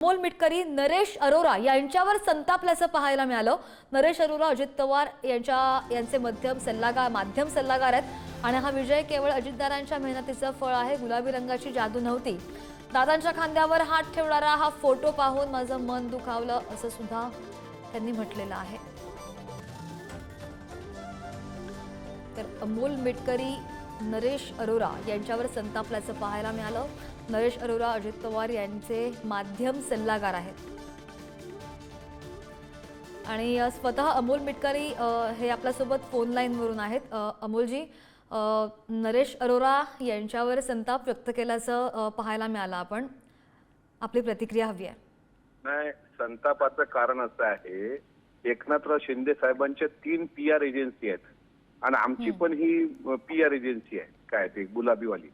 अमोल मिटकरी, नरेश अरोरा यांच्यावर संतापल्याचं पाहायला मिळालं। नरेश अरोरा अजित पवार यांचे माध्यम सल्लागार आहेत आणि हा विजय केवळ अजितदारांच्या मेहनतीचं फळ आहे। गुलाबी रंगाची जादू नव्हती। दादांच्या खांद्यावर हात ठेवणारा हा फोटो पाहून माझं मन दुखावलं असं सुद्धा त्यांनी म्हटलेलं आहे। तर अमोल मिटकरी, नरेश अरोरा यांच्यावर संतापल्याचं पाहायला मिळालं। नरेश अरोरा अजित पवार यांचे माध्यम सल्लागार आहेत आणि स्वतः अमोल मिटकरी हे आपल्यासोबत फोन लाईनवरून आहेत। अमोलजी, नरेश अरोरा यांच्यावर संताप व्यक्त केल्याचं पाहायला मिळालं, आपण आपली प्रतिक्रिया हवी आहे। नाही, संतापाचं कारण असं आहे, एकनाथराव शिंदे साहेबांच्या 3 PR एजन्सी आहेत आणि आमची पण ही PR एजन्सी आहे, काय ते गुलाबीवाली।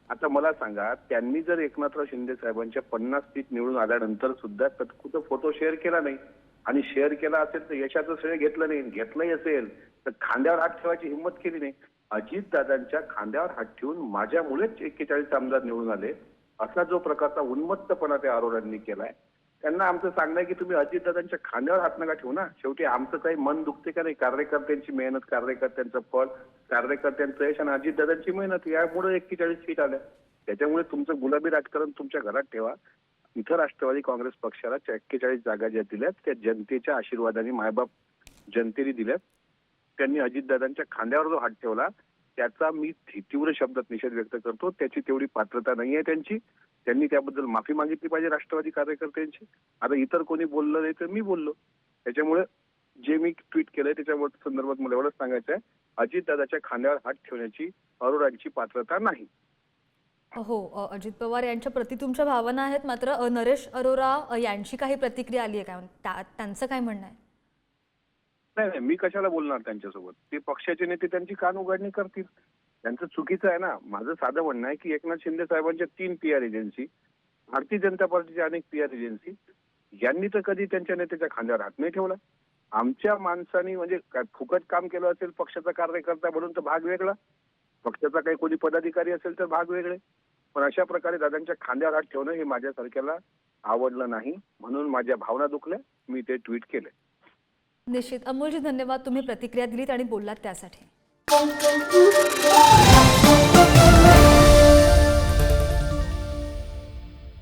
आता मला सांगा, त्यांनी जर एकनाथराव शिंदे साहेबांच्या 50 सीट निवडून आल्यानंतर सुद्धा कुठं फोटो शेअर केला नाही आणि शेअर केला असेल तर यशाचं श्रेय घेतलं नाही, घेतलंही असेल तर खांद्यावर हात ठेवायची हिंमत केली नाही। अजितदादांच्या खांद्यावर हात ठेवून माझ्यामुळेच 41 आमदार निवडून आले असा जो प्रकारचा उन्मत्तपणा त्या अरोरांनी केलाय, त्यांना आमचं सांगणं आहे की तुम्ही अजितदादांच्या खांद्यावर हात नका ठेवू ना। शेवटी आमचं काही मन दुखते का नाही? कार्यकर्त्यांची मेहनत, कार्यकर्त्यांचं फळ, कार्यकर्त्यांचं यश आणि अजितदादांची मेहनत यामुळे 41 सीट आल्या। त्याच्यामुळे तुमचं गुलाबी राजकारण तुमच्या घरात ठेवा। इथं राष्ट्रवादी काँग्रेस पक्षाला 41 जागा ज्या दिल्यात त्या जनतेच्या आशीर्वादाने मायबाप जनतेने दिल्यात। त्यांनी अजितदादांच्या खांद्यावर जो हात ठेवला त्याचा मी तीव्र शब्दात निषेध व्यक्त करतो। त्याची तेवढी पात्रता नाही आहे त्यांची। त्यांनी त्याबद्दल माफी मागितली पाहिजे राष्ट्रवादी कार्यकर्त्यांची। आता इतर कोणी बोललं नाही तर मी बोललो, त्याच्यामुळे जे मी ट्विट केलंय त्याच्या संदर्भात मला एवढंच सांगायचं आहे, अजितदादाच्या खांद्यावर हात ठेवण्याची अरोरांची पात्रता नाही। हो, अजित पवार यांच्या प्रति तुमच्या भावना आहेत, मात्र नरेश अरोरा यांची काही प्रतिक्रिया आली आहे का? त्यांचं काय म्हणणं आहे? नाही, मी कशाला बोलणार त्यांच्यासोबत? ते पक्षाचे नेते त्यांची कान उघडणी करतील, त्यांचं चुकीचं आहे ना। माझं साधं म्हणणं आहे की एकनाथ शिंदे साहेबांच्या 3 PR एजन्सी, भारतीय जनता पार्टीच्या अनेक PR एजन्सी, यांनी तर कधी त्यांच्या नेत्याच्या खांद्यावर हात नाही ठेवला। आमच्या माणसांनी म्हणजे काय फुकट काम केलं असेल पक्षाचा कार्यकर्ता म्हणून तर भाग वेगळा, पक्षाचा काही कोणी पदाधिकारी असेल तर भाग वेगळे, पण अशा प्रकारे दादांच्या खांद्यावर हात ठेवणं हे माझ्यासारख्याला आवडलं नाही, म्हणून माझ्या भावना दुखल्या, मी ते ट्विट केले। निश्चित अमोलजी, धन्यवाद, तुम्ही प्रतिक्रिया दिलीत आणि बोललात त्यासाठी।